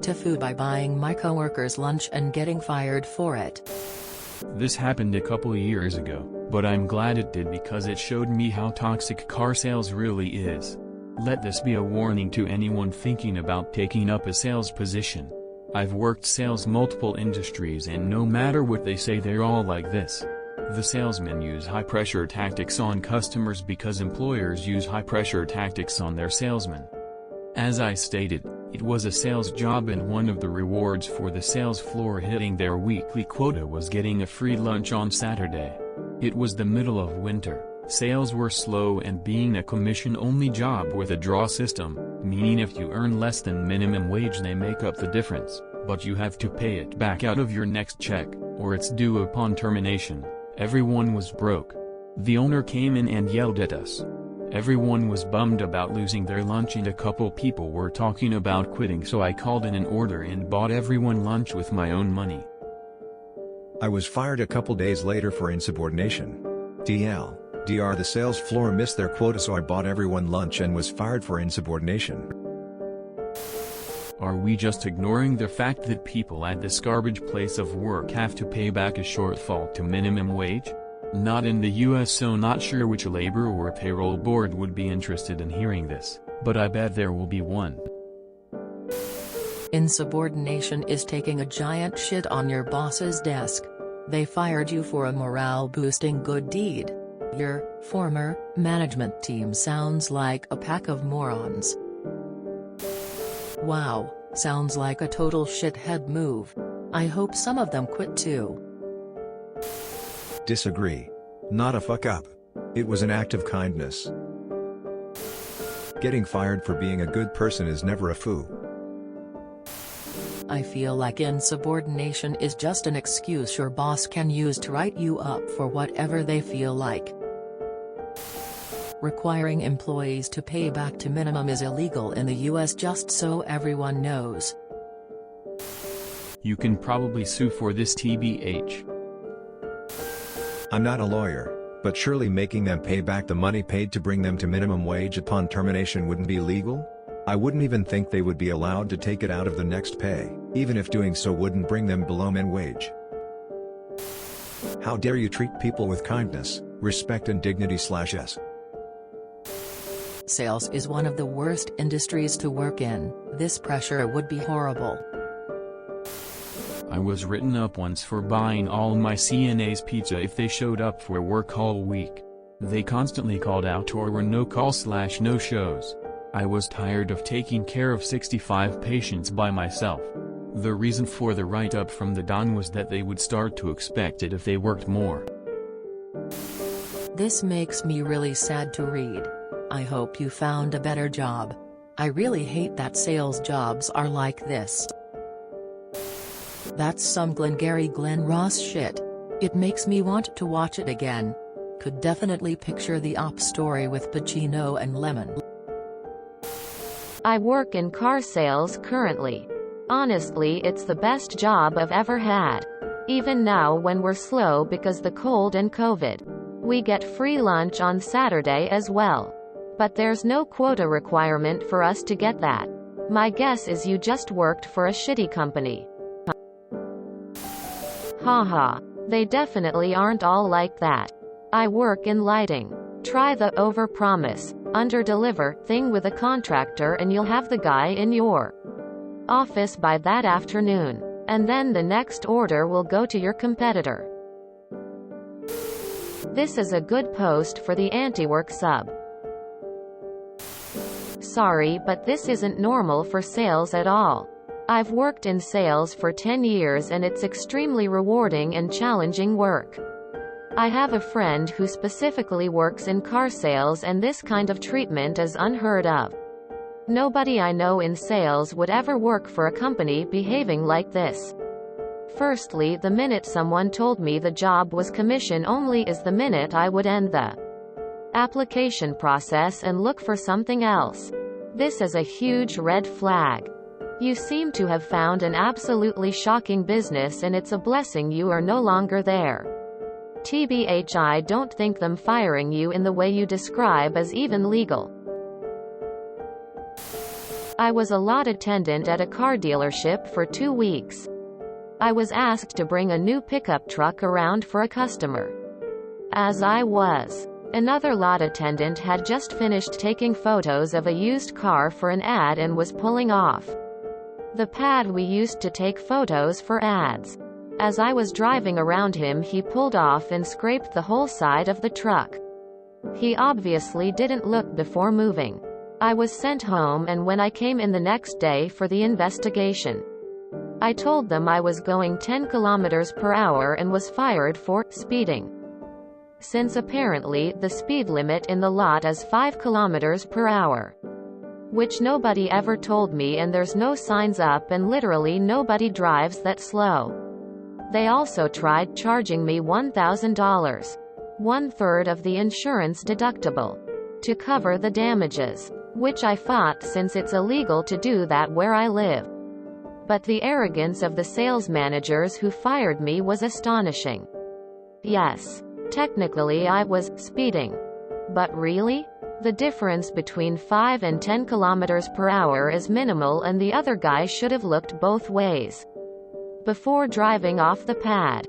TIFU by buying my coworker's lunch and getting fired for it. This happened a couple years ago, but I'm glad it did because it showed me how toxic car sales really is. Let this be a warning to anyone thinking about taking up a sales position. I've worked sales multiple industries and no matter what they say they're all like this. The salesmen use high-pressure tactics on customers because employers use high-pressure tactics on their salesmen. As I stated, it was a sales job and one of the rewards for the sales floor hitting their weekly quota was getting a free lunch on Saturday. It was the middle of winter, sales were slow and being a commission-only job with a draw system, meaning if you earn less than minimum wage they make up the difference, but you have to pay it back out of your next check, or it's due upon termination. Everyone was broke. The owner came in and yelled at us. Everyone was bummed about losing their lunch and a couple people were talking about quitting, so I called in an order and bought everyone lunch with my own money. I was fired a couple days later for insubordination. Dr. The sales floor missed their quota, so I bought everyone lunch and was fired for insubordination. Are we just ignoring the fact that people at this garbage place of work have to pay back a shortfall to minimum wage? Not in the US, so not sure which labor or payroll board would be interested in hearing this, but I bet there will be one. Insubordination is taking a giant shit on your boss's desk. They fired you for a morale-boosting good deed. Your former management team sounds like a pack of morons. Wow, sounds like a total shithead move. I hope some of them quit too. Disagree. Not a fuck up. It was an act of kindness. Getting fired for being a good person is never a foo. I feel like insubordination is just an excuse your boss can use to write you up for whatever they feel like. Requiring employees to pay back to minimum is illegal in the US, just so everyone knows. You can probably sue for this TBH. I'm not a lawyer, but surely making them pay back the money paid to bring them to minimum wage upon termination wouldn't be legal? I wouldn't even think they would be allowed to take it out of the next pay, even if doing so wouldn't bring them below min wage. How dare you treat people with kindness, respect and dignity/s. Sales is one of the worst industries to work in. This pressure would be horrible. I was written up once for buying all my CNA's pizza if they showed up for work all week. They constantly called out or were no call/no shows. I was tired of taking care of 65 patients by myself. The reason for the write-up from the Don was that they would start to expect it if they worked more. This makes me really sad to read. I hope you found a better job. I really hate that sales jobs are like this. That's some Glengarry Glen Ross shit. It makes me want to watch it again. Could definitely picture the op story with Pacino and Lemon. I work in car sales currently. Honestly, it's the best job I've ever had. Even now when we're slow because the cold and COVID. We get free lunch on Saturday as well. But there's no quota requirement for us to get that. My guess is you just worked for a shitty company. Haha. They definitely aren't all like that. I work in lighting. Try the over-promise, under-deliver thing with a contractor and you'll have the guy in your office by that afternoon. And then the next order will go to your competitor. This is a good post for the anti-work sub. Sorry, but this isn't normal for sales at all. I've worked in sales for 10 years and it's extremely rewarding and challenging work. I have a friend who specifically works in car sales and this kind of treatment is unheard of. Nobody I know in sales would ever work for a company behaving like this. Firstly, the minute someone told me the job was commission only is the minute I would end the application process and look for something else. This is a huge red flag. You seem to have found an absolutely shocking business and it's a blessing you are no longer there. TBH, I don't think them firing you in the way you describe is even legal. I was a lot attendant at a car dealership for 2 weeks. I was asked to bring a new pickup truck around for a customer. As I was, another lot attendant had just finished taking photos of a used car for an ad and was pulling off the pad we used to take photos for ads. As I was driving around him, he pulled off and scraped the whole side of the truck. He obviously didn't look before moving. I was sent home, and when I came in the next day for the investigation, I told them I was going 10 kilometers per hour and was fired for speeding, since apparently the speed limit in the lot is 5 kilometers per hour. Which nobody ever told me, and there's no signs up, and literally nobody drives that slow. They also tried charging me $1,000, 1/3 of the insurance deductible, to cover the damages, which I fought since it's illegal to do that where I live. But the arrogance of the sales managers who fired me was astonishing. Yes, technically I was speeding. But really? The difference between 5 and 10 kilometers per hour is minimal, and the other guy should have looked both ways before driving off the pad.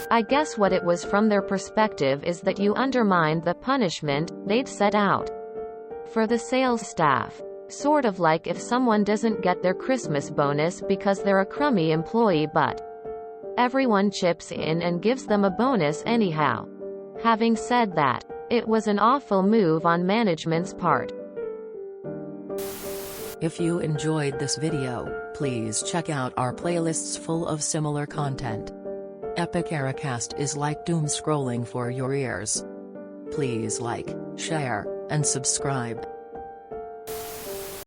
I guess what it was from their perspective is that you undermined the punishment they'd set out for the sales staff. Sort of like if someone doesn't get their Christmas bonus because they're a crummy employee, but everyone chips in and gives them a bonus anyhow. Having said that, it was an awful move on management's part. If you enjoyed this video, please check out our playlists full of similar content. Epic Ericast is like doom scrolling for your ears. Please like, share, and subscribe.